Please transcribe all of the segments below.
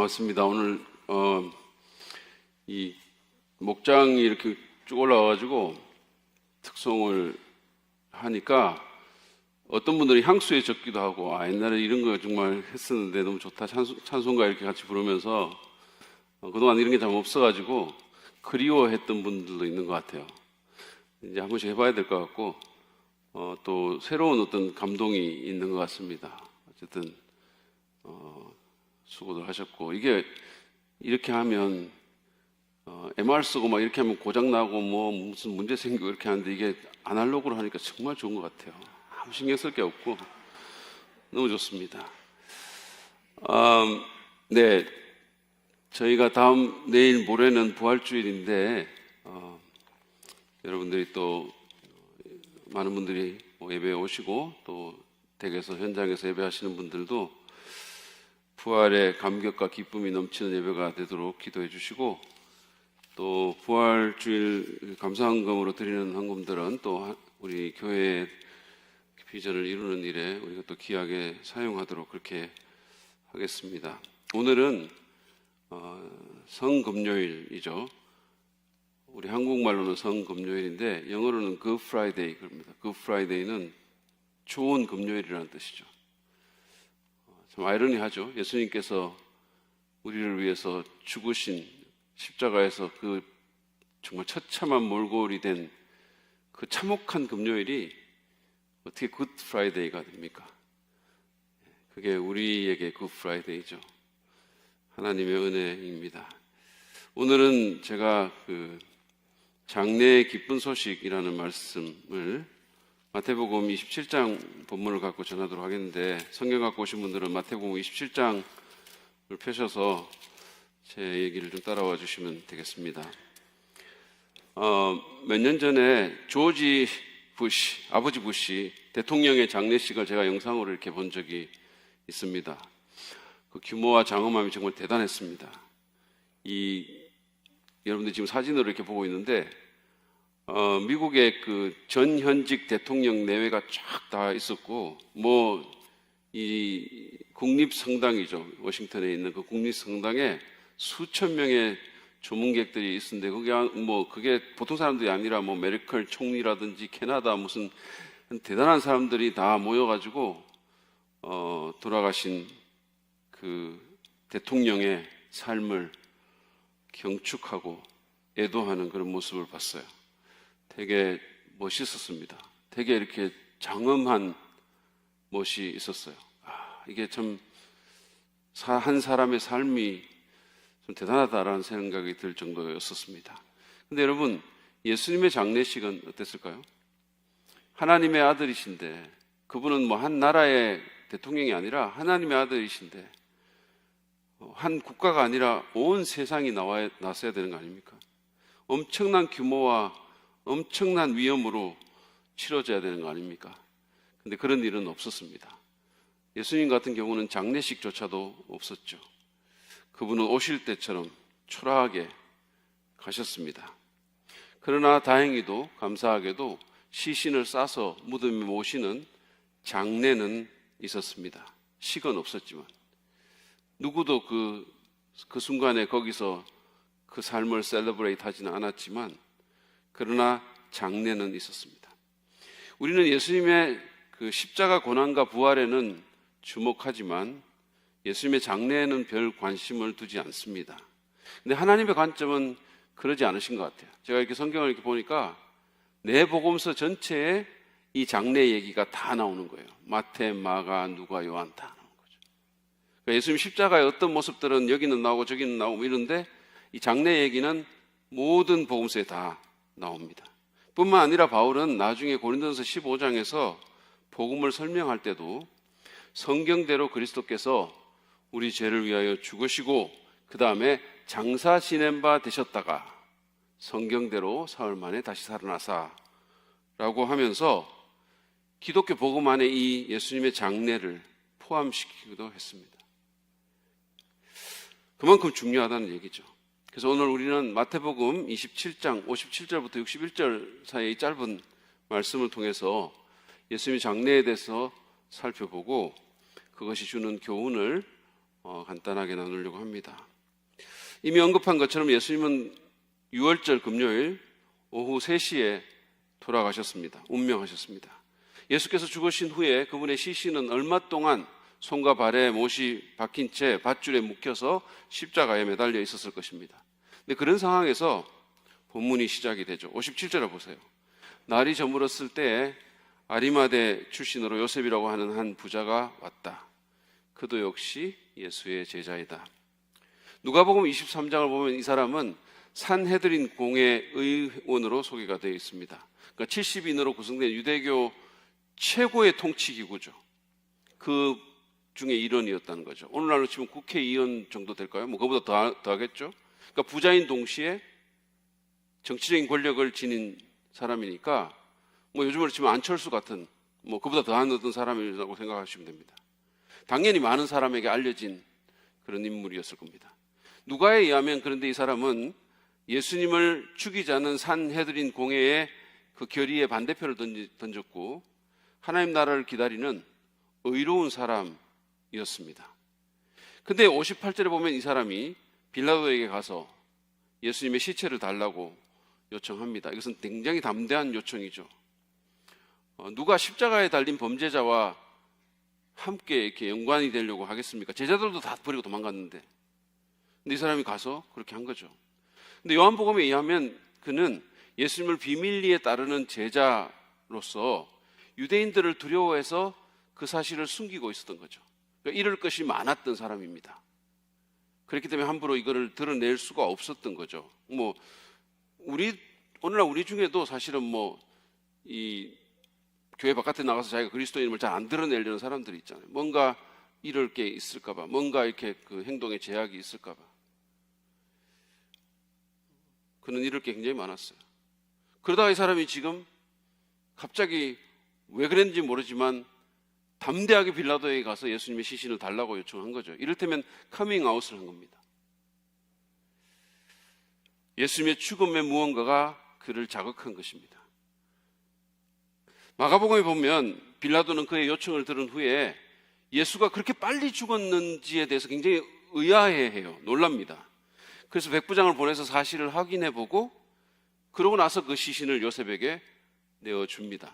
반갑습니다. 오늘 이 목장이 이렇게 쭉 올라와가지고 특송을 하니까 어떤 분들이 향수에 적기도 하고 옛날에 이런 거 정말 했었는데 너무 좋다, 찬송가 이렇게 같이 부르면서 그동안 이런 게 좀 없어가지고 그리워했던 분들도 있는 것 같아요. 이제 한 번씩 해봐야 될 것 같고 또 새로운 어떤 감동이 있는 것 같습니다. 어쨌든 수고들 하셨고, 이게 이렇게 하면 MR 쓰고 막 이렇게 하면 고장 나고 뭐 무슨 문제 생기고 이렇게 하는데, 이게 아날로그로 하니까 정말 좋은 것 같아요. 아무 신경 쓸 게 없고 너무 좋습니다. 네, 저희가 다음 내일 모레는 부활주일인데 여러분들이 또 많은 분들이 예배에 오시고 또 댁에서 현장에서 예배하시는 분들도 부활의 감격과 기쁨이 넘치는 예배가 되도록 기도해 주시고, 또 부활주일 감사헌금으로 드리는 헌금들은 또 우리 교회의 비전을 이루는 일에 우리가 또 귀하게 사용하도록 그렇게 하겠습니다. 오늘은 성금요일이죠. 우리 한국말로는 성금요일인데 영어로는 Good Friday 그럽니다. Good Friday는 좋은 금요일이라는 뜻이죠. 참 아이러니하죠. 예수님께서 우리를 위해서 죽으신 십자가에서 그 정말 처참한 몰골이 된 그 참혹한 금요일이 어떻게 굿 프라이데이가 됩니까? 그게 우리에게 굿 프라이데이죠. 하나님의 은혜입니다. 오늘은 제가 그 장래의 기쁜 소식이라는 말씀을 마태복음 27장 본문을 갖고 전하도록 하겠는데, 성경 갖고 오신 분들은 마태복음 27장을 펴셔서 제 얘기를 좀 따라와 주시면 되겠습니다. 몇 년 전에 조지 부시, 아버지 부시 대통령의 장례식을 제가 영상으로 이렇게 본 적이 있습니다. 그 규모와 장엄함이 정말 대단했습니다. 여러분들 지금 사진으로 이렇게 보고 있는데 미국의 그 전현직 대통령 내외가 쫙 다 있었고, 이 국립성당이죠. 워싱턴에 있는 그 국립성당에 수천 명의 조문객들이 있었는데, 그게 보통 사람들이 아니라 메르켈 총리라든지 캐나다 무슨 대단한 사람들이 다 모여가지고 돌아가신 그 대통령의 삶을 경축하고 애도하는 그런 모습을 봤어요. 되게 멋있었습니다. 되게 이렇게 장엄한 멋이 있었어요. 이게 참 한 사람의 삶이 좀 대단하다라는 생각이 들 정도였었습니다. 근데 여러분, 예수님의 장례식은 어땠을까요? 하나님의 아들이신데, 그분은 한 나라의 대통령이 아니라 하나님의 아들이신데, 한 국가가 아니라 온 세상이 나서야 되는 거 아닙니까? 엄청난 규모와 엄청난 위험으로 치러져야 되는 거 아닙니까? 근데 그런 일은 없었습니다. 예수님 같은 경우는 장례식조차도 없었죠. 그분은 오실 때처럼 초라하게 가셨습니다. 그러나 다행히도 감사하게도 시신을 싸서 무덤에 모시는 장례는 있었습니다. 식은 없었지만 누구도 그 순간에 거기서 그 삶을 셀러브레이트 하지는 않았지만, 그러나 장례는 있었습니다. 우리는 예수님의 그 십자가 고난과 부활에는 주목하지만 예수님의 장례에는 별 관심을 두지 않습니다. 근데 하나님의 관점은 그러지 않으신 것 같아요. 제가 이렇게 성경을 이렇게 보니까 네 복음서 전체에 이 장례 얘기가 다 나오는 거예요. 마태, 마가, 누가, 요한 다 나오는 거죠. 그러니까 예수님 십자가의 어떤 모습들은 여기는 나오고 저기는 나오고 이런데, 이 장례 얘기는 모든 복음서에 다 나옵니다. 뿐만 아니라 바울은 나중에 고린도전서 15장에서 복음을 설명할 때도 성경대로 그리스도께서 우리 죄를 위하여 죽으시고 그 다음에 장사 지낸 바 되셨다가 성경대로 사흘 만에 다시 살아나사 라고 하면서 기독교 복음 안에 이 예수님의 장례를 포함시키기도 했습니다. 그만큼 중요하다는 얘기죠. 그래서 오늘 우리는 마태복음 27장 57절부터 61절 사이의 짧은 말씀을 통해서 예수님의 장례에 대해서 살펴보고 그것이 주는 교훈을 간단하게 나누려고 합니다. 이미 언급한 것처럼 예수님은 6월절 금요일 오후 3시에 돌아가셨습니다. 운명하셨습니다. 예수께서 죽으신 후에 그분의 시신은 얼마 동안 손과 발에 못이 박힌 채 밧줄에 묶여서 십자가에 매달려 있었을 것입니다. 근데 그런 상황에서 본문이 시작이 되죠. 57절을 보세요. 날이 저물었을 때 아리마대 출신으로 요셉이라고 하는 한 부자가 왔다. 그도 역시 예수의 제자이다. 누가복음 23장을 보면 이 사람은 산헤드린 공회 의원으로 소개가 되어 있습니다. 그러니까 70인으로 구성된 유대교 최고의 통치기구죠. 그 중에 일원이었다는 거죠. 오늘날로 치면 국회의원 정도 될까요? 뭐 그보다 더 하겠죠. 그러니까 부자인 동시에 정치적인 권력을 지닌 사람이니까 뭐 요즘으로 치면 안철수 같은 뭐 그보다 더한 어떤 사람이라고 생각하시면 됩니다. 당연히 많은 사람에게 알려진 그런 인물이었을 겁니다. 누가에 의하면 그런데 이 사람은 예수님을 죽이자는 산헤드린 공회의 그 결의에 반대표를 던졌고 하나님 나라를 기다리는 의로운 사람이었습니다. 근데 58절에 보면 이 사람이 빌라도에게 가서 예수님의 시체를 달라고 요청합니다. 이것은 굉장히 담대한 요청이죠. 누가 십자가에 달린 범죄자와 함께 이렇게 연관이 되려고 하겠습니까? 제자들도 다 버리고 도망갔는데. 근데 이 사람이 가서 그렇게 한 거죠. 근데 요한복음에 의하면 그는 예수님을 비밀리에 따르는 제자로서 유대인들을 두려워해서 그 사실을 숨기고 있었던 거죠. 그러니까 이럴 것이 많았던 사람입니다. 그렇기 때문에 함부로 이거를 드러낼 수가 없었던 거죠. 뭐 오늘날 우리 중에도 사실은 이 교회 바깥에 나가서 자기가 그리스도인임을 잘 안 드러내려는 사람들이 있잖아요. 뭔가 이럴 게 있을까봐, 뭔가 이렇게 그 행동에 제약이 있을까봐. 그는 이럴 게 굉장히 많았어요. 그러다가 이 사람이 지금 갑자기 왜 그랬는지 모르지만 담대하게 빌라도에게 가서 예수님의 시신을 달라고 요청한 거죠. 이를테면 커밍아웃을 한 겁니다. 예수님의 죽음의 무언가가 그를 자극한 것입니다. 마가복음에 보면 빌라도는 그의 요청을 들은 후에 예수가 그렇게 빨리 죽었는지에 대해서 굉장히 의아해해요. 놀랍니다. 그래서 백부장을 보내서 사실을 확인해보고 그러고 나서 그 시신을 요셉에게 내어줍니다.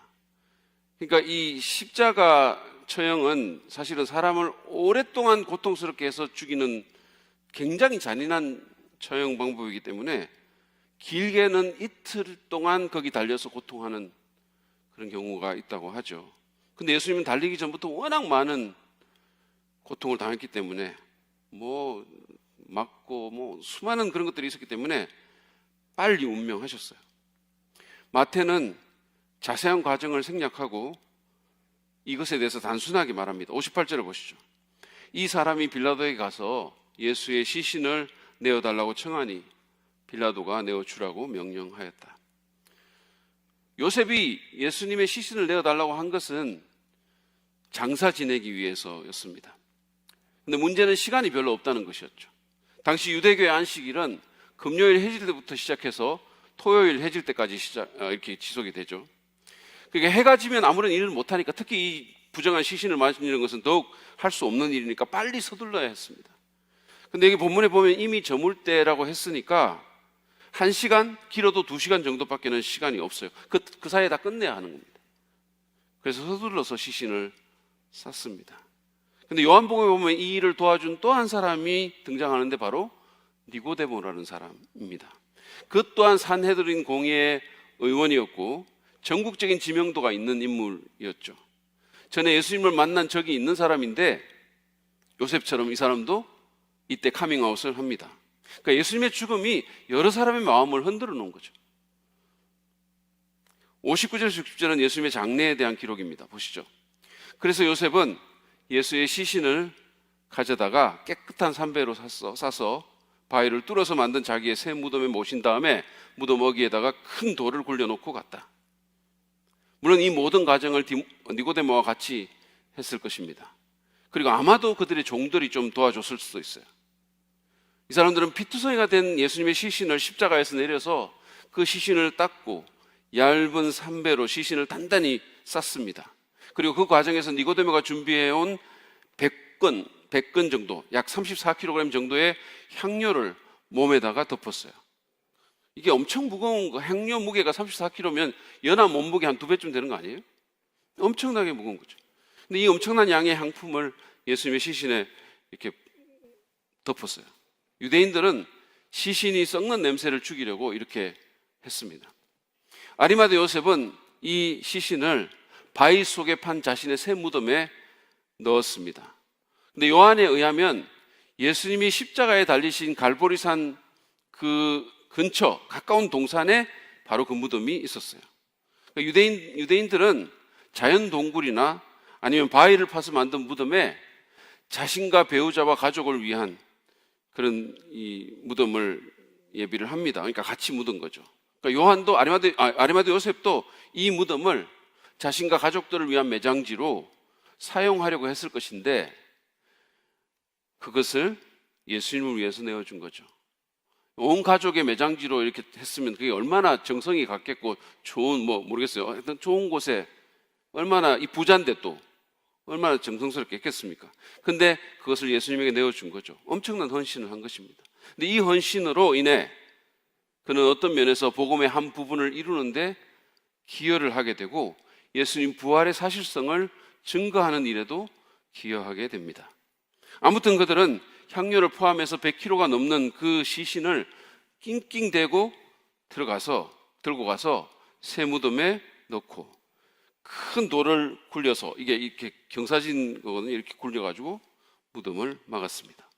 그러니까 이 십자가 처형은 사실은 사람을 오랫동안 고통스럽게 해서 죽이는 굉장히 잔인한 처형 방법이기 때문에 길게는 이틀 동안 거기 달려서 고통하는 그런 경우가 있다고 하죠. 근데 예수님은 달리기 전부터 워낙 많은 고통을 당했기 때문에 맞고 수많은 그런 것들이 있었기 때문에 빨리 운명하셨어요. 마태는 자세한 과정을 생략하고 이것에 대해서 단순하게 말합니다. 58절을 보시죠. 이 사람이 빌라도에게 가서 예수의 시신을 내어달라고 청하니 빌라도가 내어주라고 명령하였다. 요셉이 예수님의 시신을 내어달라고 한 것은 장사 지내기 위해서였습니다. 근데 문제는 시간이 별로 없다는 것이었죠. 당시 유대교의 안식일은 금요일 해질 때부터 시작해서 토요일 해질 때까지 이렇게 지속이 되죠. 그러니까 해가 지면 아무런 일을 못하니까 특히 이 부정한 시신을 만지는 것은 더욱 할 수 없는 일이니까 빨리 서둘러야 했습니다. 근데 여기 본문에 보면 이미 저물 때라고 했으니까 1시간, 길어도 2시간 정도밖에는 시간이 없어요. 그 사이에 다 끝내야 하는 겁니다. 그래서 서둘러서 시신을 쌌습니다. 근데 요한복음에 보면 이 일을 도와준 또 한 사람이 등장하는데 바로 니고데모라는 사람입니다. 그 또한 산헤드린 공회의 의원이었고 전국적인 지명도가 있는 인물이었죠. 전에 예수님을 만난 적이 있는 사람인데 요셉처럼 이 사람도 이때 카밍아웃을 합니다. 그러니까 예수님의 죽음이 여러 사람의 마음을 흔들어 놓은 거죠. 59절에서 60절은 예수님의 장례에 대한 기록입니다. 보시죠. 그래서 요셉은 예수의 시신을 가져다가 깨끗한 삼배로 싸서 바위를 뚫어서 만든 자기의 새 무덤에 모신 다음에 무덤 어귀에다가 큰 돌을 굴려놓고 갔다. 물론 이 모든 과정을 니고데모와 같이 했을 것입니다. 그리고 아마도 그들의 종들이 좀 도와줬을 수도 있어요. 이 사람들은 피투성이가 된 예수님의 시신을 십자가에서 내려서 그 시신을 닦고 얇은 삼배로 시신을 단단히 쌌습니다. 그리고 그 과정에서 니고데모가 준비해온 100권 100근 정도, 약 34kg 정도의 향료를 몸에다가 덮었어요. 이게 엄청 무거운 거, 향료 무게가 34kg면 연하 몸무게 한 2배쯤 되는 거 아니에요? 엄청나게 무거운 거죠. 근데 이 엄청난 양의 향품을 예수님의 시신에 이렇게 덮었어요. 유대인들은 시신이 썩는 냄새를 죽이려고 이렇게 했습니다. 아리마대 요셉은 이 시신을 바위 속에 판 자신의 새 무덤에 넣었습니다. 근데 요한에 의하면 예수님이 십자가에 달리신 갈보리산 그 근처 가까운 동산에 바로 그 무덤이 있었어요. 그러니까 유대인들은 자연 동굴이나 아니면 바위를 파서 만든 무덤에 자신과 배우자와 가족을 위한 그런 이 무덤을 예비를 합니다. 그러니까 같이 묻은 거죠. 그러니까 요한도 아리마대 요셉도 이 무덤을 자신과 가족들을 위한 매장지로 사용하려고 했을 것인데 그것을 예수님을 위해서 내어준 거죠. 온 가족의 매장지로 이렇게 했으면 그게 얼마나 정성이 갔겠고 좋은 모르겠어요. 하여튼 좋은 곳에 얼마나 이 부자인데 또 얼마나 정성스럽게 했겠습니까? 근데 그것을 예수님에게 내어준 거죠. 엄청난 헌신을 한 것입니다. 근데 이 헌신으로 인해 그는 어떤 면에서 복음의 한 부분을 이루는데 기여를 하게 되고 예수님 부활의 사실성을 증거하는 일에도 기여하게 됩니다. 아무튼 그들은 향료를 포함해서 100kg가 넘는 그 시신을 낑낑대고 들고 가서 새 무덤에 넣고 큰 돌을 굴려서 이게 이렇게 경사진 거거든요. 이렇게 굴려가지고 무덤을 막았습니다.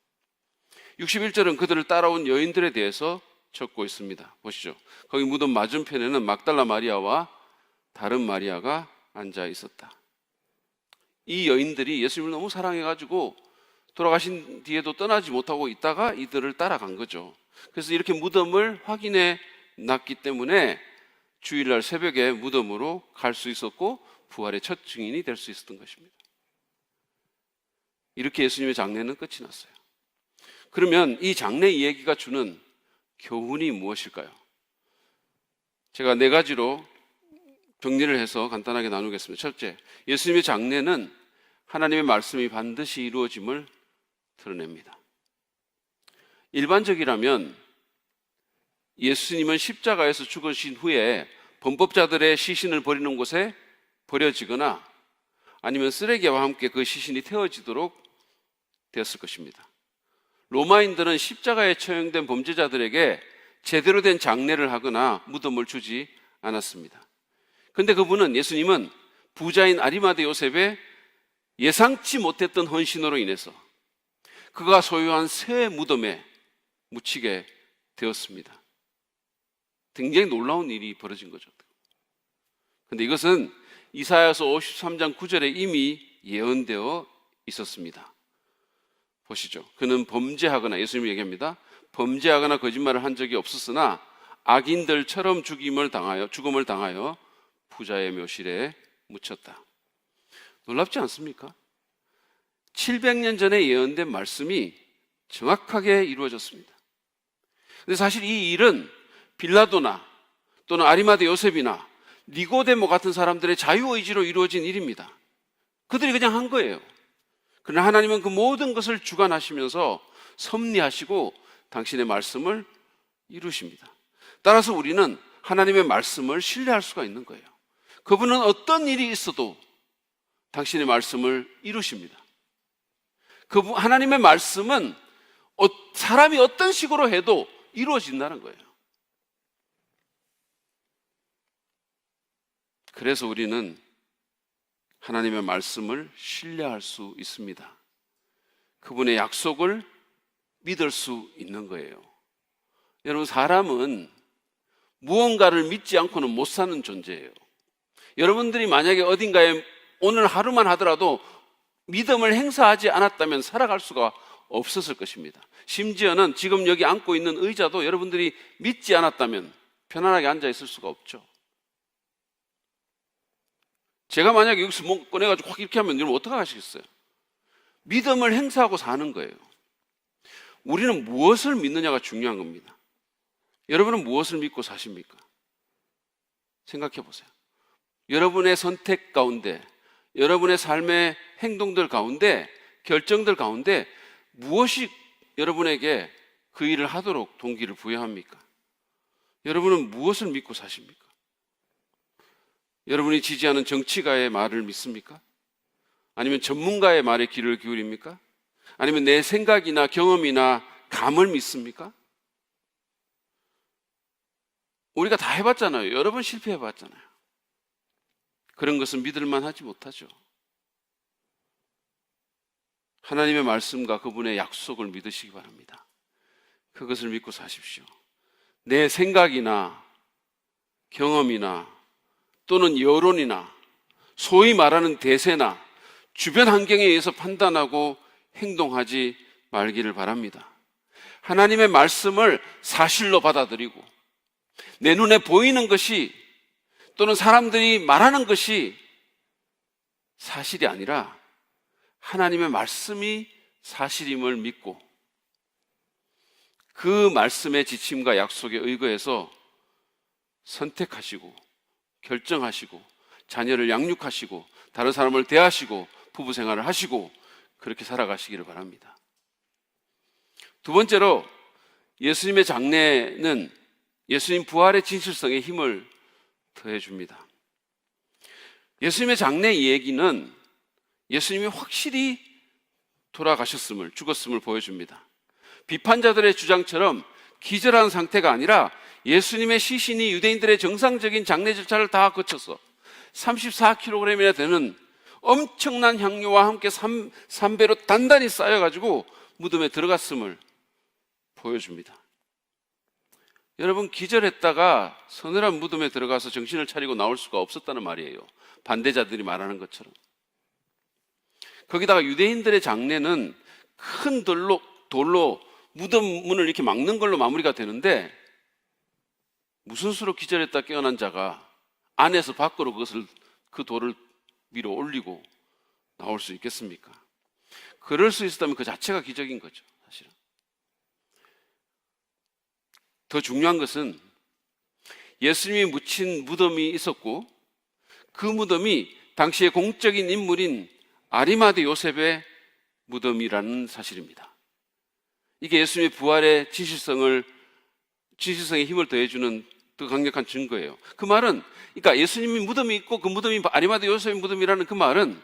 61절은 그들을 따라온 여인들에 대해서 적고 있습니다. 보시죠. 거기 무덤 맞은편에는 막달라 마리아와 다른 마리아가 앉아 있었다. 이 여인들이 예수님을 너무 사랑해가지고 돌아가신 뒤에도 떠나지 못하고 있다가 이들을 따라간 거죠. 그래서 이렇게 무덤을 확인해 놨기 때문에 주일날 새벽에 무덤으로 갈 수 있었고 부활의 첫 증인이 될 수 있었던 것입니다. 이렇게 예수님의 장례는 끝이 났어요. 그러면 이 장례 이야기가 주는 교훈이 무엇일까요? 제가 4가지로 정리를 해서 간단하게 나누겠습니다. 첫째, 예수님의 장례는 하나님의 말씀이 반드시 이루어짐을 드러냅니다. 일반적이라면 예수님은 십자가에서 죽으신 후에 범법자들의 시신을 버리는 곳에 버려지거나 아니면 쓰레기와 함께 그 시신이 태워지도록 되었을 것입니다. 로마인들은 십자가에 처형된 범죄자들에게 제대로 된 장례를 하거나 무덤을 주지 않았습니다. 그런데 예수님은 부자인 아리마대 요셉의 예상치 못했던 헌신으로 인해서 그가 소유한 새 무덤에 묻히게 되었습니다. 굉장히 놀라운 일이 벌어진 거죠. 그런데 이것은 이사야서 53장 9절에 이미 예언되어 있었습니다. 보시죠. 그는 범죄하거나, 예수님이 얘기합니다. 범죄하거나 거짓말을 한 적이 없었으나 악인들처럼 죽음을 당하여 부자의 묘실에 묻혔다. 놀랍지 않습니까? 700년 전에 예언된 말씀이 정확하게 이루어졌습니다. 근데 사실 이 일은 빌라도나 또는 아리마대 요셉이나 니고데모 같은 사람들의 자유의지로 이루어진 일입니다. 그들이 그냥 한 거예요. 그러나 하나님은 그 모든 것을 주관하시면서 섭리하시고 당신의 말씀을 이루십니다. 따라서 우리는 하나님의 말씀을 신뢰할 수가 있는 거예요. 그분은 어떤 일이 있어도 당신의 말씀을 이루십니다. 하나님의 말씀은 사람이 어떤 식으로 해도 이루어진다는 거예요. 그래서 우리는 하나님의 말씀을 신뢰할 수 있습니다. 그분의 약속을 믿을 수 있는 거예요. 여러분, 사람은 무언가를 믿지 않고는 못 사는 존재예요. 여러분들이 만약에 어딘가에 오늘 하루만 하더라도 믿음을 행사하지 않았다면 살아갈 수가 없었을 것입니다. 심지어는 지금 여기 앉고 있는 의자도 여러분들이 믿지 않았다면 편안하게 앉아 있을 수가 없죠. 제가 만약에 여기서 뭐 꺼내가지고 확 이렇게 하면 여러분 어떻게 하시겠어요? 믿음을 행사하고 사는 거예요. 우리는 무엇을 믿느냐가 중요한 겁니다. 여러분은 무엇을 믿고 사십니까? 생각해 보세요. 여러분의 선택 가운데, 여러분의 삶의 행동들 가운데 결정들 가운데 무엇이 여러분에게 그 일을 하도록 동기를 부여합니까? 여러분은 무엇을 믿고 사십니까? 여러분이 지지하는 정치가의 말을 믿습니까? 아니면 전문가의 말에 귀를 기울입니까? 아니면 내 생각이나 경험이나 감을 믿습니까? 우리가 다 해봤잖아요. 여러 번 실패해봤잖아요. 그런 것은 믿을만 하지 못하죠. 하나님의 말씀과 그분의 약속을 믿으시기 바랍니다. 그것을 믿고 사십시오. 내 생각이나 경험이나 또는 여론이나 소위 말하는 대세나 주변 환경에 의해서 판단하고 행동하지 말기를 바랍니다. 하나님의 말씀을 사실로 받아들이고 내 눈에 보이는 것이 또는 사람들이 말하는 것이 사실이 아니라 하나님의 말씀이 사실임을 믿고 그 말씀의 지침과 약속에 의거해서 선택하시고 결정하시고 자녀를 양육하시고 다른 사람을 대하시고 부부 생활을 하시고 그렇게 살아가시기를 바랍니다. 두 번째로 예수님의 장례는 예수님 부활의 진실성에 힘을 더해줍니다. 예수님의 장례 얘기는 예수님이 확실히 돌아가셨음을, 죽었음을 보여줍니다. 비판자들의 주장처럼 기절한 상태가 아니라 예수님의 시신이 유대인들의 정상적인 장례 절차를 다 거쳐서 34kg이나 되는 엄청난 향료와 함께 삼배로 단단히 쌓여가지고 무덤에 들어갔음을 보여줍니다. 여러분, 기절했다가 서늘한 무덤에 들어가서 정신을 차리고 나올 수가 없었다는 말이에요. 반대자들이 말하는 것처럼. 거기다가 유대인들의 장례는 큰 돌로 무덤 문을 이렇게 막는 걸로 마무리가 되는데 무슨 수로 기절했다 깨어난 자가 안에서 밖으로 그 돌을 밀어 올리고 나올 수 있겠습니까? 그럴 수 있었다면 그 자체가 기적인 거죠, 사실은. 더 중요한 것은 예수님이 묻힌 무덤이 있었고 그 무덤이 당시의 공적인 인물인 아리마대 요셉의 무덤이라는 사실입니다. 이게 예수님의 부활의 진실성에 힘을 더해주는 더 강력한 증거예요. 그 말은, 그러니까 예수님이 무덤이 있고 그 무덤이 아리마대 요셉의 무덤이라는 그 말은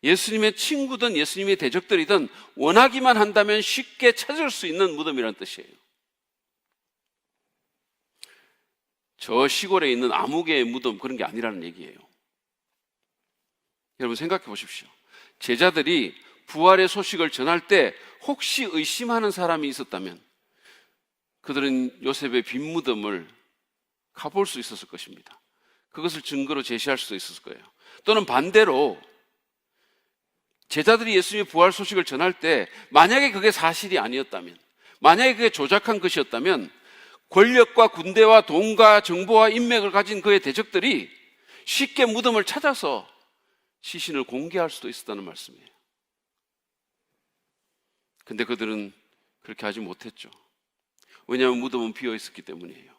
예수님의 친구든 예수님의 대적들이든 원하기만 한다면 쉽게 찾을 수 있는 무덤이라는 뜻이에요. 저 시골에 있는 아무개의 무덤 그런 게 아니라는 얘기예요. 여러분 생각해 보십시오. 제자들이 부활의 소식을 전할 때 혹시 의심하는 사람이 있었다면 그들은 요셉의 빈 무덤을 가볼 수 있었을 것입니다. 그것을 증거로 제시할 수도 있었을 거예요. 또는 반대로 제자들이 예수님의 부활 소식을 전할 때 만약에 그게 사실이 아니었다면, 만약에 그게 조작한 것이었다면 권력과 군대와 돈과 정보와 인맥을 가진 그의 대적들이 쉽게 무덤을 찾아서 시신을 공개할 수도 있었다는 말씀이에요. 근데 그들은 그렇게 하지 못했죠. 왜냐하면 무덤은 비어 있었기 때문이에요.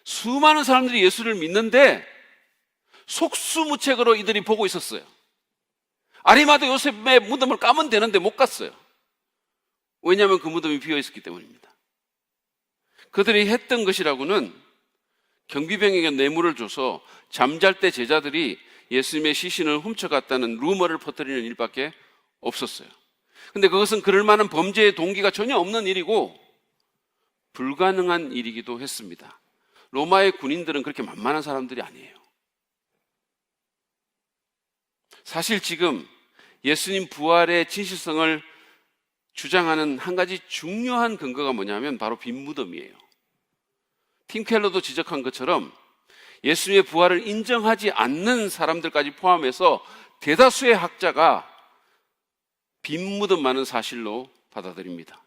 수많은 사람들이 예수를 믿는데 속수무책으로 이들이 보고 있었어요. 아리마대 요셉의 무덤을 까면 되는데 못 갔어요. 왜냐하면 그 무덤이 비어 있었기 때문입니다. 그들이 했던 것이라고는 경비병에게 뇌물을 줘서 잠잘 때 제자들이 예수님의 시신을 훔쳐갔다는 루머를 퍼뜨리는 일밖에 없었어요. 근데 그것은 그럴 만한 범죄의 동기가 전혀 없는 일이고 불가능한 일이기도 했습니다. 로마의 군인들은 그렇게 만만한 사람들이 아니에요. 사실 지금 예수님 부활의 진실성을 주장하는 한 가지 중요한 근거가 뭐냐면 바로 빈 무덤이에요. 팀 켈러도 지적한 것처럼 예수님의 부활을 인정하지 않는 사람들까지 포함해서 대다수의 학자가 빈 무덤만은 사실로 받아들입니다.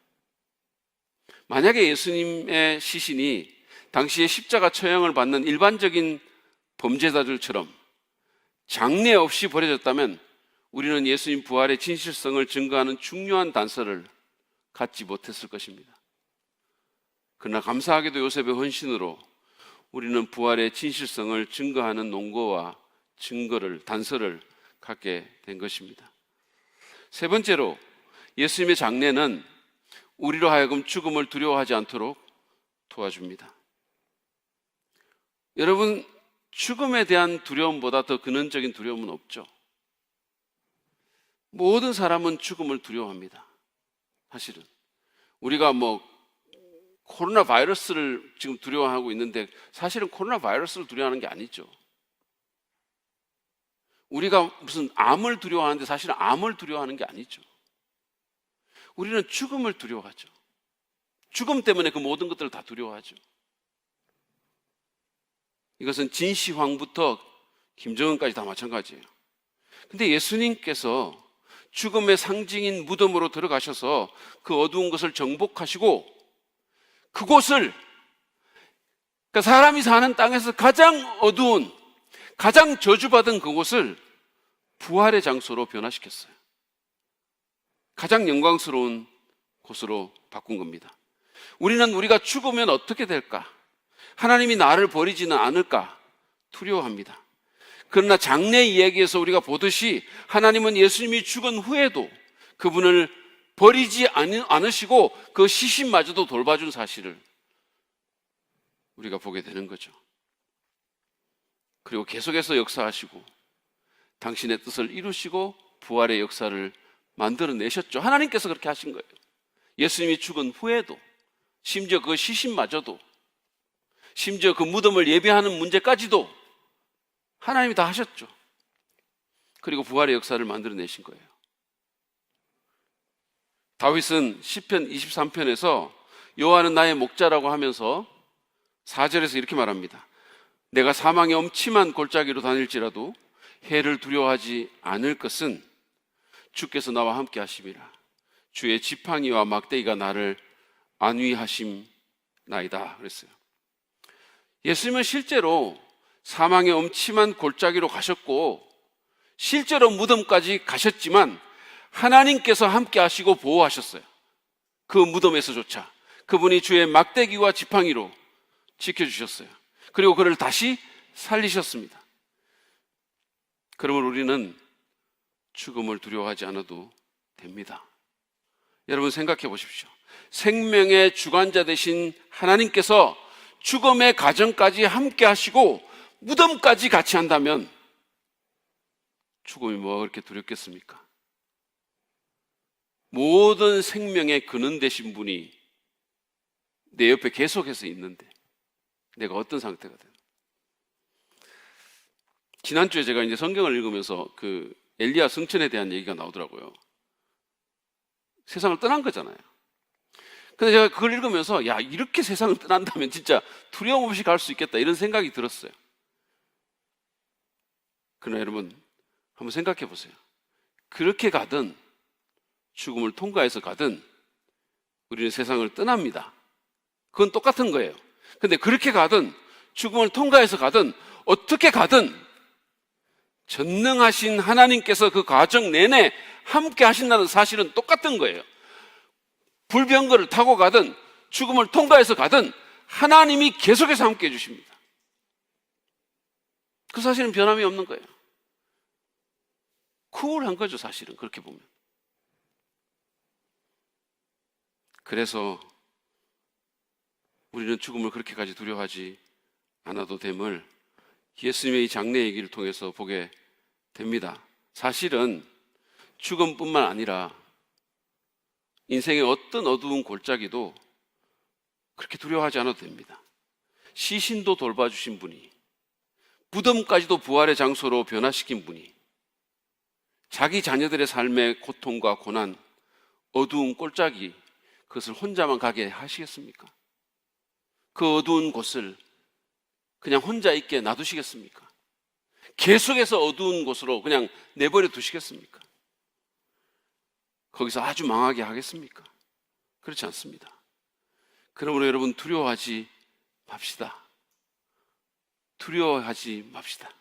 만약에 예수님의 시신이 당시에 십자가 처형을 받는 일반적인 범죄자들처럼 장례 없이 버려졌다면 우리는 예수님 부활의 진실성을 증거하는 중요한 단서를 갖지 못했을 것입니다. 그러나 감사하게도 요셉의 헌신으로 우리는 부활의 진실성을 증거하는 논거와 단서를 갖게 된 것입니다. 세 번째로 예수님의 장례는 우리로 하여금 죽음을 두려워하지 않도록 도와줍니다. 여러분, 죽음에 대한 두려움보다 더 근원적인 두려움은 없죠. 모든 사람은 죽음을 두려워합니다. 사실은 우리가 코로나 바이러스를 지금 두려워하고 있는데 사실은 코로나 바이러스를 두려워하는 게 아니죠. 우리가 무슨 암을 두려워하는데 사실은 암을 두려워하는 게 아니죠. 우리는 죽음을 두려워하죠. 죽음 때문에 그 모든 것들을 다 두려워하죠. 이것은 진시황부터 김정은까지 다 마찬가지예요. 근데 예수님께서 죽음의 상징인 무덤으로 들어가셔서 그 어두운 것을 정복하시고 그곳을, 그러니까 사람이 사는 땅에서 가장 어두운, 가장 저주받은 그곳을 부활의 장소로 변화시켰어요. 가장 영광스러운 곳으로 바꾼 겁니다. 우리는 우리가 죽으면 어떻게 될까? 하나님이 나를 버리지는 않을까? 두려워합니다. 그러나 장래 이야기에서 우리가 보듯이 하나님은 예수님이 죽은 후에도 그분을 버리지 않으시고 그 시신마저도 돌봐준 사실을 우리가 보게 되는 거죠. 그리고 계속해서 역사하시고 당신의 뜻을 이루시고 부활의 역사를 만들어내셨죠. 하나님께서 그렇게 하신 거예요. 예수님이 죽은 후에도, 심지어 그 시신마저도, 심지어 그 무덤을 예배하는 문제까지도 하나님이 다 하셨죠. 그리고 부활의 역사를 만들어내신 거예요. 다윗은 시편 23편에서 여호와는 나의 목자라고 하면서 4절에서 이렇게 말합니다. 내가 사망의 엄침한 골짜기로 다닐지라도 해를 두려워하지 않을 것은 주께서 나와 함께 하심이라. 주의 지팡이와 막대기가 나를 안위하심나이다 그랬어요. 예수님은 실제로 사망의 엄침한 골짜기로 가셨고 실제로 무덤까지 가셨지만 하나님께서 함께 하시고 보호하셨어요. 그 무덤에서조차 그분이 주의 막대기와 지팡이로 지켜주셨어요. 그리고 그를 다시 살리셨습니다. 그러면 우리는 죽음을 두려워하지 않아도 됩니다. 여러분 생각해 보십시오. 생명의 주관자 되신 하나님께서 죽음의 과정까지 함께 하시고 무덤까지 같이 한다면 죽음이 뭐가 그렇게 두렵겠습니까? 모든 생명의 근원 되신 분이 내 옆에 계속해서 있는데 내가 어떤 상태가 되나? 지난주에 제가 이제 성경을 읽으면서 그 엘리야 승천에 대한 얘기가 나오더라고요. 세상을 떠난 거잖아요. 근데 제가 그걸 읽으면서 야, 이렇게 세상을 떠난다면 진짜 두려움 없이 갈 수 있겠다 이런 생각이 들었어요. 그러나 여러분 한번 생각해 보세요. 그렇게 가든 죽음을 통과해서 가든 우리는 세상을 떠납니다. 그건 똑같은 거예요. 근데 그렇게 가든 죽음을 통과해서 가든 어떻게 가든 전능하신 하나님께서 그 과정 내내 함께 하신다는 사실은 똑같은 거예요. 불병거를 타고 가든 죽음을 통과해서 가든 하나님이 계속해서 함께 해주십니다. 그 사실은 변함이 없는 거예요. 쿨한 거죠, 사실은 그렇게 보면. 그래서 우리는 죽음을 그렇게까지 두려워하지 않아도 됨을 예수님의 이 장례 얘기를 통해서 보게 됩니다. 사실은 죽음뿐만 아니라 인생의 어떤 어두운 골짜기도 그렇게 두려워하지 않아도 됩니다. 시신도 돌봐주신 분이, 무덤까지도 부활의 장소로 변화시킨 분이, 자기 자녀들의 삶의 고통과 고난, 어두운 골짜기, 그것을 혼자만 가게 하시겠습니까? 그 어두운 곳을 그냥 혼자 있게 놔두시겠습니까? 계속해서 어두운 곳으로 그냥 내버려 두시겠습니까? 거기서 아주 망하게 하겠습니까? 그렇지 않습니다. 그러므로 여러분 두려워하지 맙시다. 두려워하지 맙시다.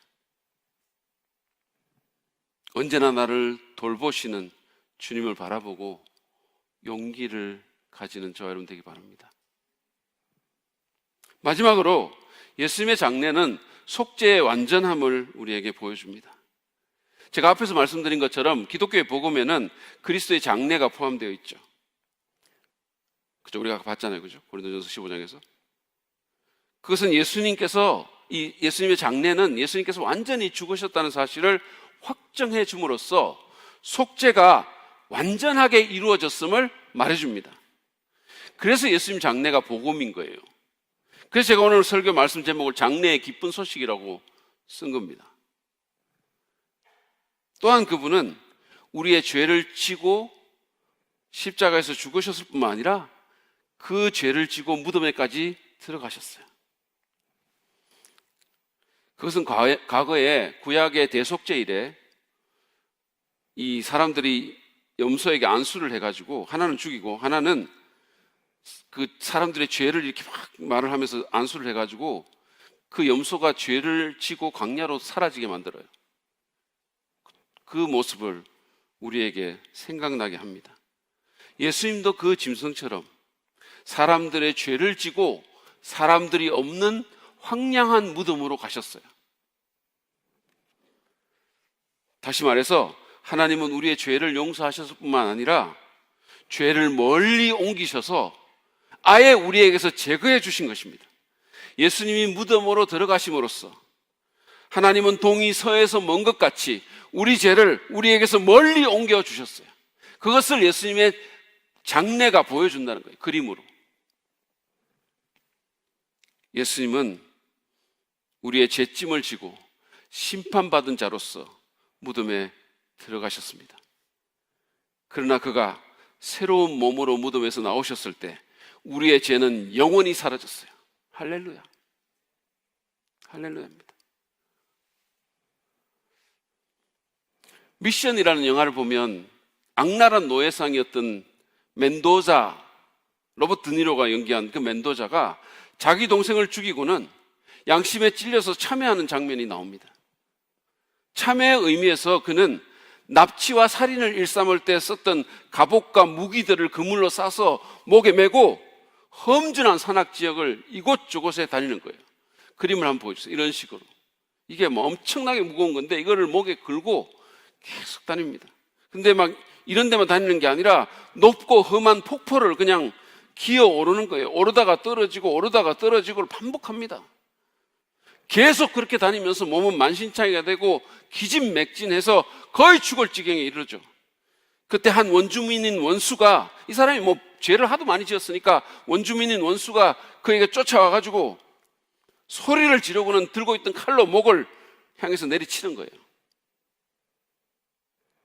언제나 나를 돌보시는 주님을 바라보고 용기를 가지는 저와 여러분 되기 바랍니다. 마지막으로 예수님의 장례는 속죄의 완전함을 우리에게 보여줍니다. 제가 앞에서 말씀드린 것처럼 기독교의 복음에는 그리스도의 장례가 포함되어 있죠. 그죠? 우리가 봤잖아요. 그죠? 고린도전서 15장에서. 그것은 예수님의 장례는 예수님께서 완전히 죽으셨다는 사실을 확정해 줌으로써 속죄가 완전하게 이루어졌음을 말해줍니다. 그래서 예수님 장례가 복음인 거예요. 그래서 제가 오늘 설교 말씀 제목을 장래의 기쁜 소식이라고 쓴 겁니다. 또한 그분은 우리의 죄를 지고 십자가에서 죽으셨을 뿐만 아니라 그 죄를 지고 무덤에까지 들어가셨어요. 그것은 과거에 구약의 대속죄 이래 이 사람들이 염소에게 안수를 해가지고 하나는 죽이고 하나는 그 사람들의 죄를 이렇게 막 말을 하면서 안수를 해가지고 그 염소가 죄를 지고 광야로 사라지게 만들어요. 그 모습을 우리에게 생각나게 합니다. 예수님도 그 짐승처럼 사람들의 죄를 지고 사람들이 없는 황량한 무덤으로 가셨어요. 다시 말해서 하나님은 우리의 죄를 용서하셨을 뿐만 아니라 죄를 멀리 옮기셔서 아예 우리에게서 제거해 주신 것입니다. 예수님이 무덤으로 들어가심으로써 하나님은 동이 서에서 먼 것 같이 우리 죄를 우리에게서 멀리 옮겨 주셨어요. 그것을 예수님의 장례가 보여준다는 거예요. 그림으로. 예수님은 우리의 죄짐을 지고 심판받은 자로서 무덤에 들어가셨습니다. 그러나 그가 새로운 몸으로 무덤에서 나오셨을 때 우리의 죄는 영원히 사라졌어요. 할렐루야. 할렐루야입니다. 미션이라는 영화를 보면 악랄한 노예상이었던 멘도자, 로버트 드니로가 연기한 그 멘도자가 자기 동생을 죽이고는 양심에 찔려서 참회하는 장면이 나옵니다. 참회의 의미에서 그는 납치와 살인을 일삼을 때 썼던 갑옷과 무기들을 그물로 싸서 목에 메고 험준한 산악지역을 이곳저곳에 다니는 거예요. 그림을 한번 보여주세요. 이런 식으로. 이게 뭐 엄청나게 무거운 건데 이거를 목에 걸고 계속 다닙니다. 근데 막 이런 데만 다니는 게 아니라 높고 험한 폭포를 그냥 기어 오르는 거예요. 오르다가 떨어지고를 반복합니다. 계속 그렇게 다니면서 몸은 만신창이가 되고 기진맥진해서 거의 죽을 지경에 이르죠. 그때 한 원주민인 원수가, 이 사람이 뭐 죄를 하도 많이 지었으니까 원주민인 원수가 그에게 쫓아와가지고 소리를 지르고는 들고 있던 칼로 목을 향해서 내리치는 거예요.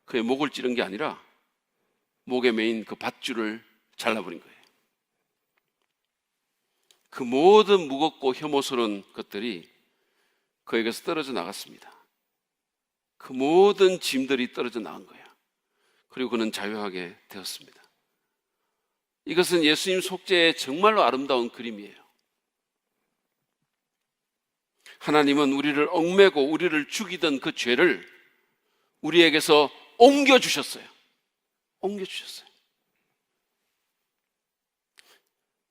그의 목을 찌른 게 아니라 목에 메인 그 밧줄을 잘라버린 거예요. 그 모든 무겁고 혐오스러운 것들이 그에게서 떨어져 나갔습니다. 그 모든 짐들이 떨어져 나간 거예요. 그리고 그는 자유하게 되었습니다. 이것은 예수님 속죄의 정말로 아름다운 그림이에요. 하나님은 우리를 얽매고 우리를 죽이던 그 죄를 우리에게서 옮겨주셨어요. 옮겨주셨어요.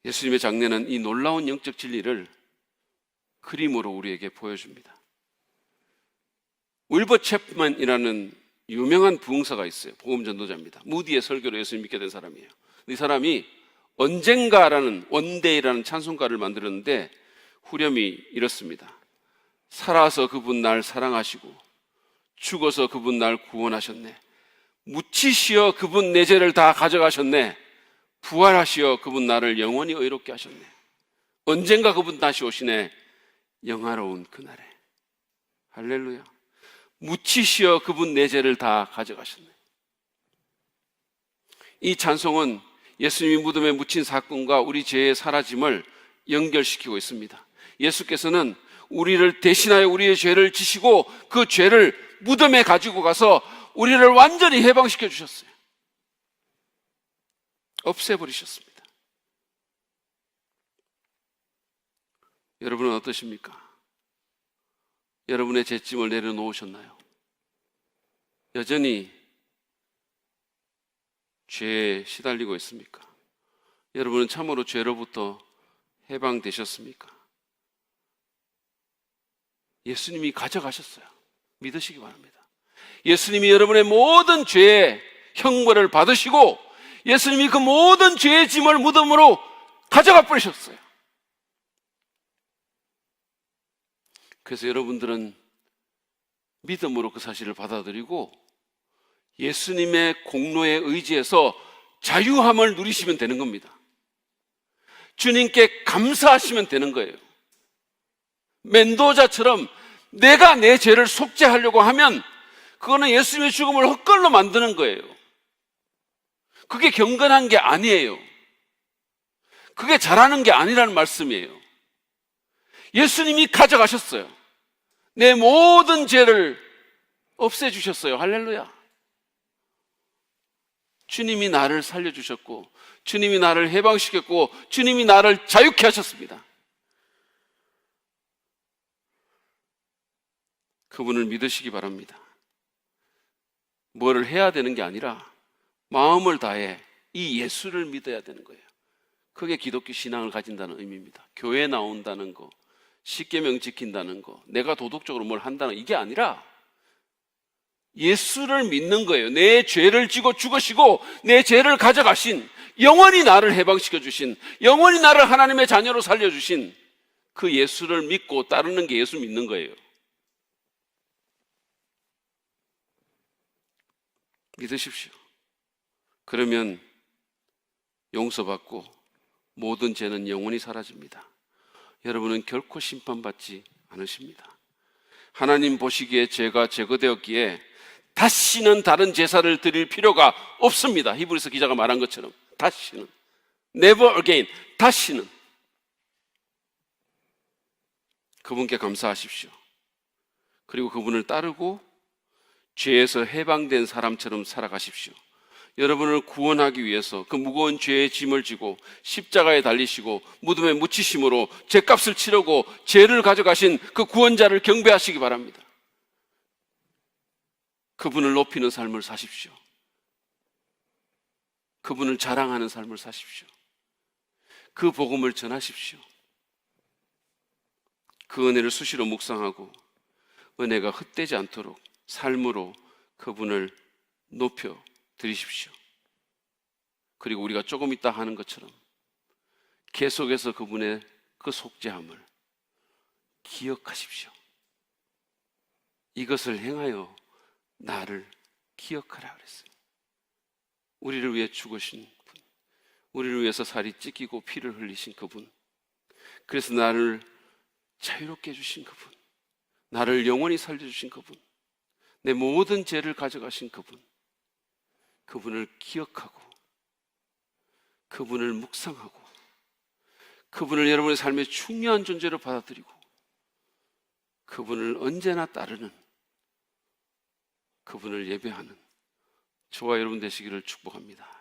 예수님의 장례는 이 놀라운 영적 진리를 그림으로 우리에게 보여줍니다. 윌버 챕만이라는 유명한 부흥사가 있어요. 복음 전도자입니다. 무디의 설교로 예수님 믿게 된 사람이에요. 이 사람이 언젠가라는 원데이라는 찬송가를 만들었는데 후렴이 이렇습니다. 살아서 그분 날 사랑하시고 죽어서 그분 날 구원하셨네. 묻히시어 그분 내 죄를 다 가져가셨네. 부활하시어 그분 나를 영원히 의롭게 하셨네. 언젠가 그분 다시 오시네. 영화로운 그날에. 할렐루야. 묻히시어 그분 내 죄를 다 가져가셨네. 이 찬송은 예수님이 무덤에 묻힌 사건과 우리 죄의 사라짐을 연결시키고 있습니다. 예수께서는 우리를 대신하여 우리의 죄를 지시고 그 죄를 무덤에 가지고 가서 우리를 완전히 해방시켜 주셨어요. 없애버리셨습니다. 여러분은 어떠십니까? 여러분의 죄짐을 내려놓으셨나요? 여전히 죄에 시달리고 있습니까? 여러분은 참으로 죄로부터 해방되셨습니까? 예수님이 가져가셨어요. 믿으시기 바랍니다. 예수님이 여러분의 모든 죄의 형벌을 받으시고 예수님이 그 모든 죄의 짐을 무덤으로 가져가 버리셨어요. 그래서 여러분들은 믿음으로 그 사실을 받아들이고 예수님의 공로에 의지해서 자유함을 누리시면 되는 겁니다. 주님께 감사하시면 되는 거예요. 멘도자처럼 내가 내 죄를 속죄하려고 하면 그거는 예수님의 죽음을 헛걸로 만드는 거예요. 그게 경건한 게 아니에요. 그게 잘하는 게 아니라는 말씀이에요. 예수님이 가져가셨어요. 내 모든 죄를 없애주셨어요. 할렐루야. 주님이 나를 살려주셨고 주님이 나를 해방시켰고 주님이 나를 자유케 하셨습니다. 그분을 믿으시기 바랍니다. 뭐를 해야 되는 게 아니라 마음을 다해 이 예수를 믿어야 되는 거예요. 그게 기독교 신앙을 가진다는 의미입니다. 교회 나온다는 거, 십계명 지킨다는 거, 내가 도덕적으로 뭘 한다는 이게 아니라 예수를 믿는 거예요. 내 죄를 지고 죽으시고 내 죄를 가져가신, 영원히 나를 해방시켜 주신, 영원히 나를 하나님의 자녀로 살려주신 그 예수를 믿고 따르는 게 예수 믿는 거예요. 믿으십시오. 그러면 용서받고 모든 죄는 영원히 사라집니다. 여러분은 결코 심판받지 않으십니다. 하나님 보시기에 죄가 제거되었기에 다시는 다른 제사를 드릴 필요가 없습니다. 히브리서 기자가 말한 것처럼 다시는, never again, 다시는. 그분께 감사하십시오. 그리고 그분을 따르고 죄에서 해방된 사람처럼 살아가십시오. 여러분을 구원하기 위해서 그 무거운 죄의 짐을 지고 십자가에 달리시고 무덤에 묻히심으로 죄값을 치르고 죄를 가져가신 그 구원자를 경배하시기 바랍니다. 그분을 높이는 삶을 사십시오. 그분을 자랑하는 삶을 사십시오. 그 복음을 전하십시오. 그 은혜를 수시로 묵상하고 은혜가 헛되지 않도록 삶으로 그분을 높여 드리십시오. 그리고 우리가 조금 있다 하는 것처럼 계속해서 그분의 그 속죄함을 기억하십시오. 이것을 행하여 나를 기억하라 그랬어요. 우리를 위해 죽으신 분, 우리를 위해서 살이 찢기고 피를 흘리신 그분, 그래서 나를 자유롭게 해주신 그분, 나를 영원히 살려주신 그분, 내 모든 죄를 가져가신 그분, 그분을 기억하고 그분을 묵상하고 그분을 여러분의 삶의 중요한 존재로 받아들이고 그분을 언제나 따르는, 그분을 예배하는 저와 여러분 되시기를 축복합니다.